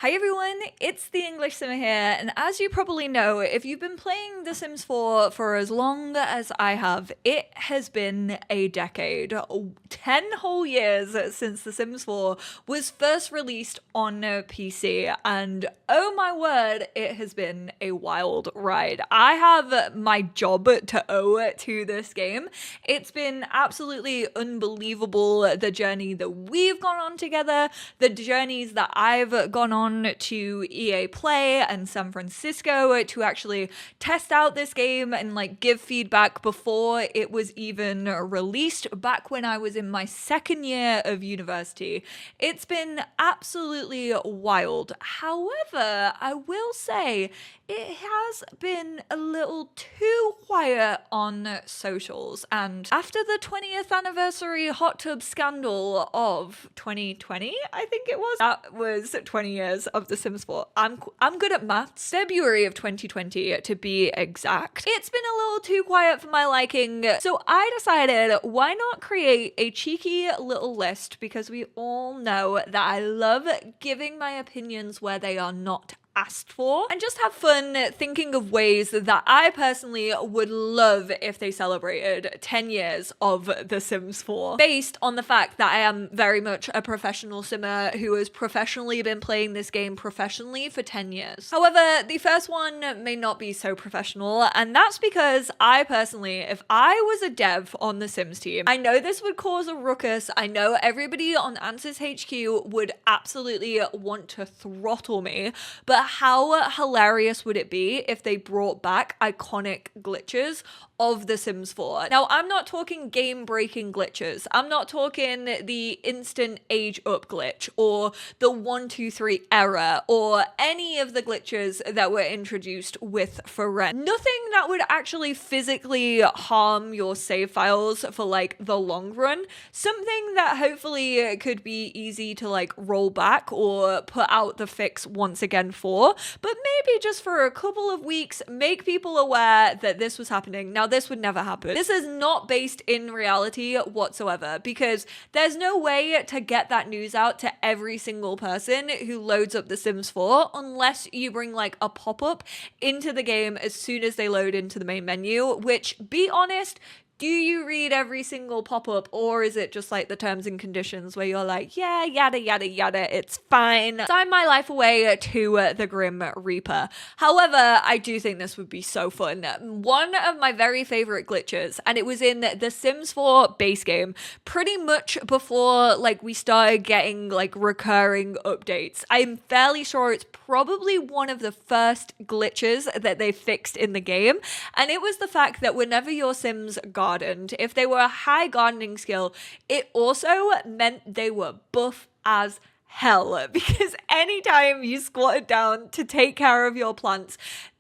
Hi everyone, it's the EnglishSimmer here, and as you probably know, if you've been playing The Sims 4 for as long as I have, it has been a decade. 10 whole years since The Sims 4 was first released on PC, and oh my word, it has been a wild ride. I have my job to owe to this game. It's been absolutely unbelievable, the journey that we've gone on together, the journeys that I've gone on to EA Play and San Francisco to actually test out this game and give feedback before it was even released back when I was in my second year of university. It's been absolutely wild. However, I will say it has been a little too quiet on socials, and after the 20th anniversary hot tub scandal of 2020, I think it was, that was 20 years of The Sims 4. I'm good at maths. February of 2020 to be exact. It's been a little too quiet for my liking, so I decided why not create a cheeky little list, because we all know that I love giving my opinions where they are not asked for, and just have fun thinking of ways that I personally would love if they celebrated 10 years of The Sims 4, based on the fact that I am very much a professional simmer who has professionally been playing this game professionally for 10 years. However, the first one may not be so professional, and that's because I personally, if I was a dev on the Sims team, I know this would cause a ruckus. I know everybody on Answers HQ would absolutely want to throttle me, but how hilarious would it be if they brought back iconic glitches of The Sims 4? Now, I'm not talking game-breaking glitches. I'm not talking the instant age up glitch or the 123 error or any of the glitches that were introduced with For Rent. Nothing that would actually physically harm your save files for the long run. Something that hopefully could be easy to roll back or put out the fix once again for, but maybe just for a couple of weeks, make people aware that this was happening. Now, this would never happen. This is not based in reality whatsoever, because there's no way to get that news out to every single person who loads up The Sims 4 unless you bring a pop-up into the game as soon as they load into the main menu, which, be honest, do you read every single pop-up, or is it just the terms and conditions where you're yeah, yada, yada, yada, it's fine. Sign my life away to the Grim Reaper. However, I do think this would be so fun. One of my very favorite glitches, and it was in the Sims 4 base game, pretty much before we started getting recurring updates. I'm fairly sure it's probably one of the first glitches that they fixed in the game, and it was the fact that whenever your Sims gardened, if they were a high gardening skill, it also meant they were buff as hell, because anytime you squatted down to take care of your plants,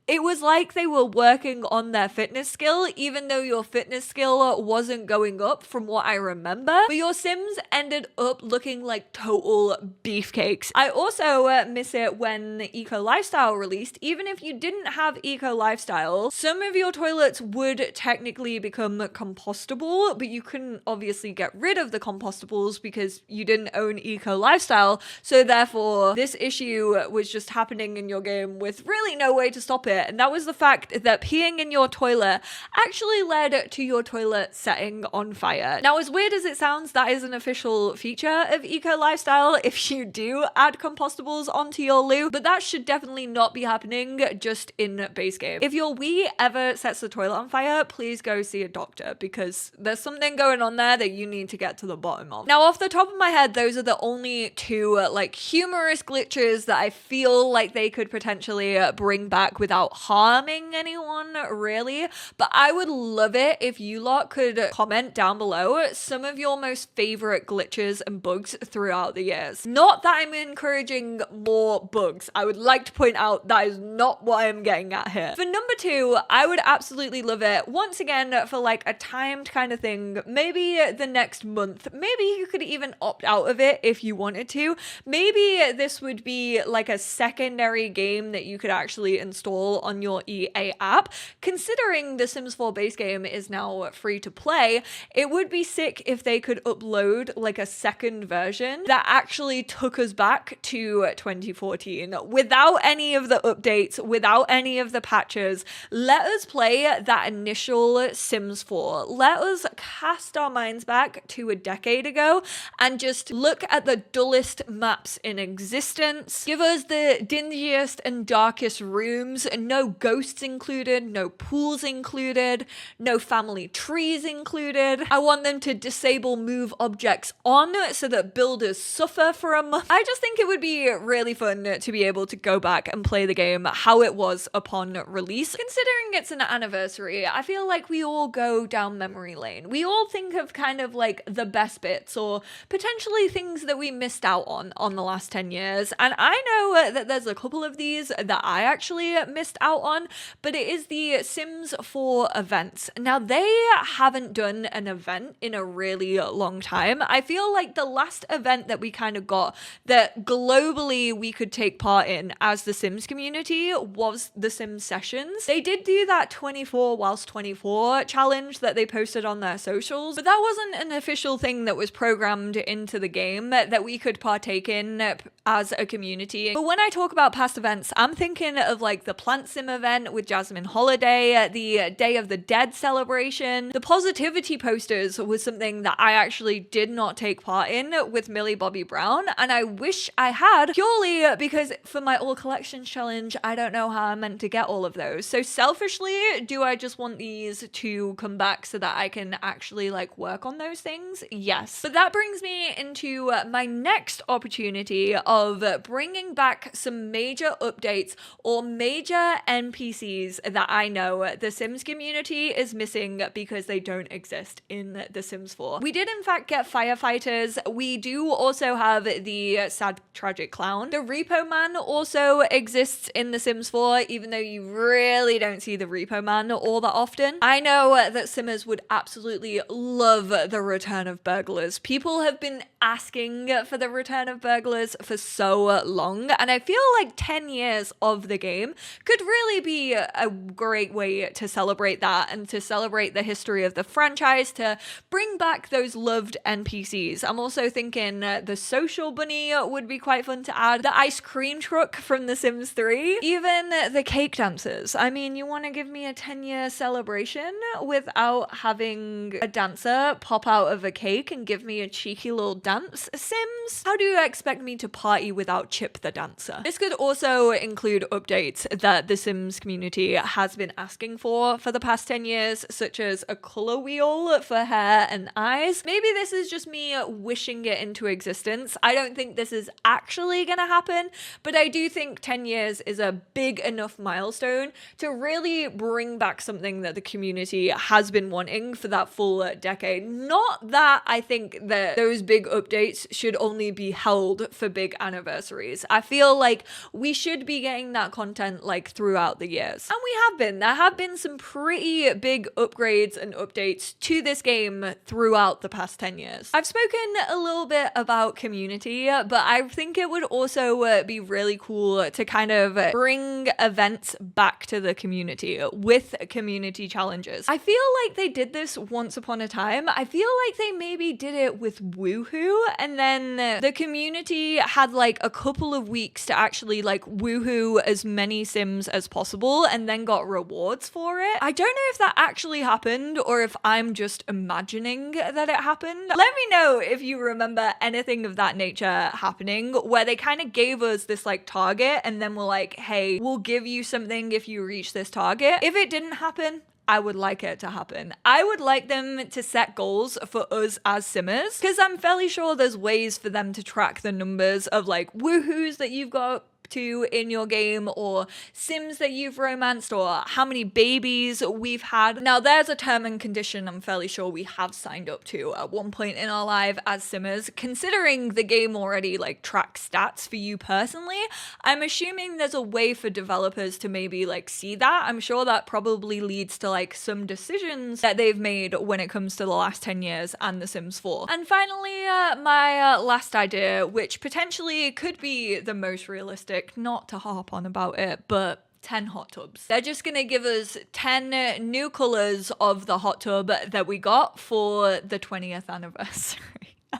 it was like they were working on their fitness skill, even though your fitness skill wasn't going up from what I remember. But your Sims ended up looking like total beefcakes. I also miss it when Eco Lifestyle released. Even if you didn't have Eco Lifestyle, some of your toilets would technically become compostable, but you couldn't obviously get rid of the compostables because you didn't own Eco Lifestyle. So therefore, this issue was just happening in your game with really no way to stop it. And that was the fact that peeing in your toilet actually led to your toilet setting on fire. Now, as weird as it sounds, that is an official feature of Eco Lifestyle if you do add compostables onto your loo, but that should definitely not be happening just in base game. If your Wii ever sets the toilet on fire, please go see a doctor, because there's something going on there that you need to get to the bottom of. Now, off the top of my head, those are the only two humorous glitches that I feel they could potentially bring back without harming anyone, really. But I would love it if you lot could comment down below some of your most favorite glitches and bugs throughout the years. Not that I'm encouraging more bugs. I would like to point out that is not what I'm getting at here. For number 2, I would absolutely love it, once again, for a timed kind of thing, maybe the next month. Maybe you could even opt out of it if you wanted to. Maybe this would be a secondary game that you could actually install available on your EA app. Considering the Sims 4 base game is now free to play, it would be sick if they could upload like a second version that actually took us back to 2014 without any of the updates, without any of the patches. Let us play that initial Sims 4. Let us cast our minds back to a decade ago and just look at the dullest maps in existence. Give us the dingiest and darkest rooms, no ghosts included, no pools included, no family trees included. I want them to disable move objects on so that builders suffer for a month. I just think it would be really fun to be able to go back and play the game how it was upon release. Considering it's an anniversary, I feel like we all go down memory lane. We all think of kind of like the best bits or potentially things that we missed out on the last 10 years. And I know that there's a couple of these that I actually missed out on, but it is the Sims 4 events. Now, they haven't done an event in a really long time. I feel like the last event that we kind of got that globally we could take part in as the Sims community was the Sims Sessions. They did do that 24 whilst 24 challenge that they posted on their socials, but that wasn't an official thing that was programmed into the game that we could partake in as a community. But when I talk about past events, I'm thinking of like the Plant Sim event with Jasmine Holiday, the Day of the Dead celebration. The positivity posters was something that I actually did not take part in with Millie Bobby Brown, and I wish I had, purely because for my all collections challenge, I don't know how I'm meant to get all of those. So selfishly, do I just want these to come back so that I can actually like work on those things? Yes. But that brings me into my next opportunity of bringing back some major updates or major NPCs that I know the Sims community is missing because they don't exist in The Sims 4. We did in fact get firefighters. We do also have the sad tragic clown. The Repo Man also exists in The Sims 4, even though you really don't see the Repo Man all that often. I know that Simmers would absolutely love the return of burglars. People have been asking for the return of burglars for so long, and I feel like 10 years of the game could really be a great way to celebrate that and to celebrate the history of the franchise, to bring back those loved NPCs. I'm also thinking the social bunny would be quite fun to add, the ice cream truck from The Sims 3, even the cake dancers. I mean, you want to give me a 10-year celebration without having a dancer pop out of a cake and give me a cheeky little dance, Sims? How do you expect me to party without Chip the dancer? This could also include updates that the Sims community has been asking for the past 10 years, such as a color wheel for hair and eyes. Maybe this is just me wishing it into existence. I don't think this is actually gonna happen, but I do think 10 years is a big enough milestone to really bring back something that the community has been wanting for that full decade. Not that I think that those big updates should only be held for big anniversaries. I feel like we should be getting that content like throughout the years. And we have been. There have been some pretty big upgrades and updates to this game throughout the past 10 years. I've spoken a little bit about community, but I think it would also be really cool to kind of bring events back to the community with community challenges. I feel like they did this once upon a time. I feel like they maybe did it with Woohoo, and then the community had like a couple of weeks to actually like woohoo as many Sims as possible and then got rewards for it. I don't know if that actually happened or if I'm just imagining that it happened. Let me know if you remember anything of that nature happening, where they kind of gave us this like target and then were like, hey, we'll give you something if you reach this target. If it didn't happen, I would like it to happen. I would like them to set goals for us as Simmers, because I'm fairly sure there's ways for them to track the numbers of like woohoos that you've got to in your game, or Sims that you've romanced, or how many babies we've had. Now, there's a term and condition I'm fairly sure we have signed up to at one point in our life as Simmers. Considering the game already like tracks stats for you personally, I'm assuming there's a way for developers to maybe like see that. I'm sure that probably leads to like some decisions that they've made when it comes to the last 10 years and The Sims 4. And finally, my last idea, which potentially could be the most realistic, not to harp on about it, but 10 hot tubs. They're just gonna give us 10 new colors of the hot tub that we got for the 20th anniversary.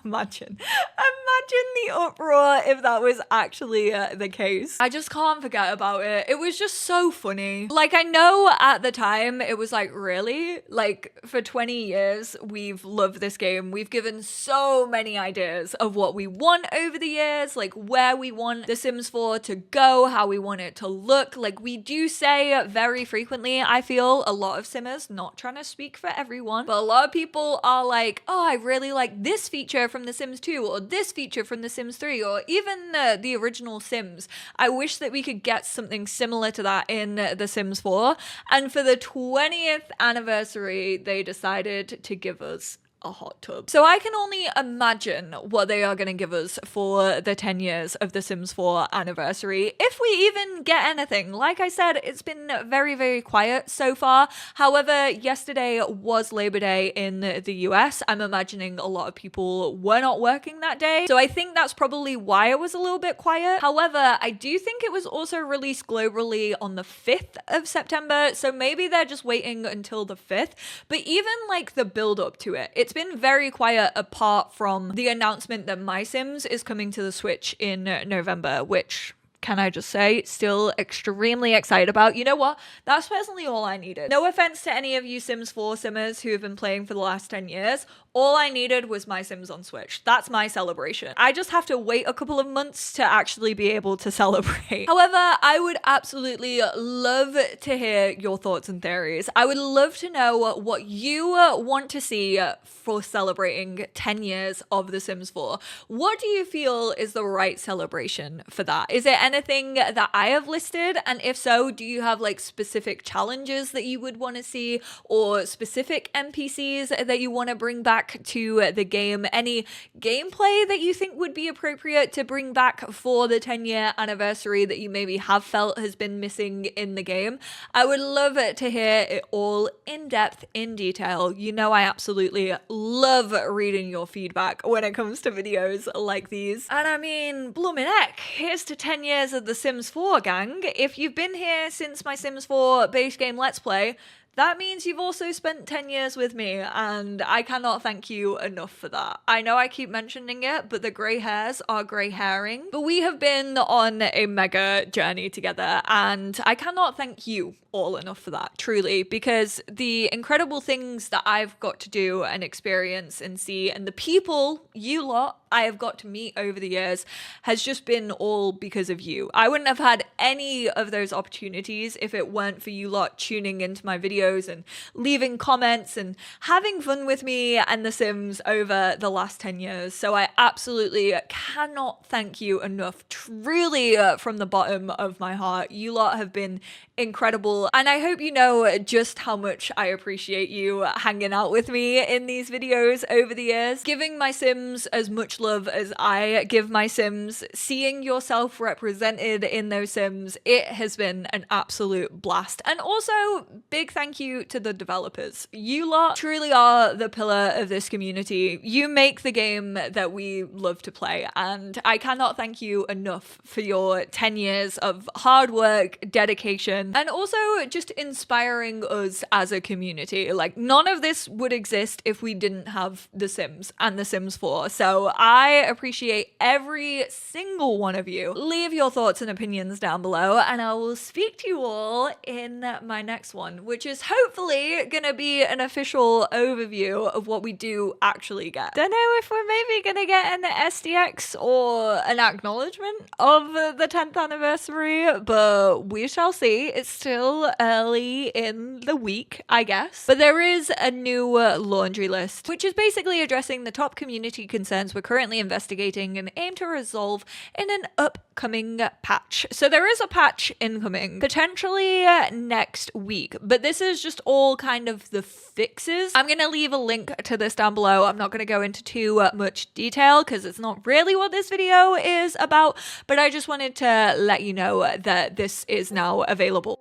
Imagine the uproar if that was actually the case. I just can't forget about it. It was just so funny. Like, I know at the time it was like, really? Like, for 20 years, we've loved this game. We've given so many ideas of what we want over the years, like where we want The Sims 4 to go, how we want it to look. Like, we do say very frequently, I feel, a lot of Simmers, not trying to speak for everyone, but a lot of people are like, oh, I really like this feature from The Sims 2 or this feature from The Sims 3 or even the original Sims. I wish that we could get something similar to that in The Sims 4. And for the 20th anniversary, they decided to give us a hot tub. So I can only imagine what they are going to give us for the 10 years of The Sims 4 anniversary, if we even get anything. Like I said, it's been very, very quiet so far. However, yesterday was Labor Day in the US. I'm imagining a lot of people were not working that day, so I think that's probably why it was a little bit quiet. However, I do think it was also released globally on the 5th of September, so maybe they're just waiting until the 5th. But even like the build up to it, it's been very quiet apart from the announcement that My Sims is coming to the Switch in November, which, can I just say, still extremely excited about. You know what? That's personally all I needed. No offense to any of you Sims 4 simmers who have been playing for the last 10 years. All I needed was My Sims on Switch. That's my celebration. I just have to wait a couple of months to actually be able to celebrate. However, I would absolutely love to hear your thoughts and theories. I would love to know what you want to see for celebrating 10 years of The Sims 4. What do you feel is the right celebration for that? Is it anything that I have listed? And if so, do you have like specific challenges that you would want to see or specific NPCs that you want to bring back to the game? Any gameplay that you think would be appropriate to bring back for the 10-year anniversary that you maybe have felt has been missing in the game? I would love to hear it all in depth, in detail. You know, I absolutely love reading your feedback when it comes to videos like these. And I mean, bloomin' heck, here's to 10 years of The Sims 4, gang. If you've been here since my Sims 4 base game Let's Play, that means you've also spent 10 years with me, and I cannot thank you enough for that. I know I keep mentioning it, but the grey hairs are grey hairing. But we have been on a mega journey together, and I cannot thank you all enough for that, truly, because the incredible things that I've got to do and experience and see, and the people, you lot, I have got to meet over the years has just been all because of you. I wouldn't have had any of those opportunities if it weren't for you lot tuning into my videos and leaving comments and having fun with me and The Sims over the last 10 years. So I absolutely cannot thank you enough, truly, from the bottom of my heart. You lot have been incredible, and I hope you know just how much I appreciate you hanging out with me in these videos over the years, giving my Sims as much love as I give my Sims, seeing yourself represented in those Sims. It has been an absolute blast. And also, big thank you to the developers. You lot truly are the pillar of this community. You make the game that we love to play, and I cannot thank you enough for your 10 years of hard work, dedication, and also just inspiring us as a community. Like, none of this would exist if we didn't have The Sims and The Sims 4. So I appreciate every single one of you. Leave your thoughts and opinions down below, and I will speak to you all in my next one, which is hopefully gonna be an official overview of what we do actually get. Don't know if we're maybe gonna get an SDX or an acknowledgement of the 10th anniversary, but we shall see. It's still early in the week, I guess. But there is a new laundry list, which is basically addressing the top community concerns we're currently investigating and aim to resolve in an upcoming patch. So there is a patch incoming, potentially next week, but this is just all kind of the fixes. I'm going to leave a link to this down below. I'm not going to go into too much detail because it's not really what this video is about, but I just wanted to let you know that this is now available.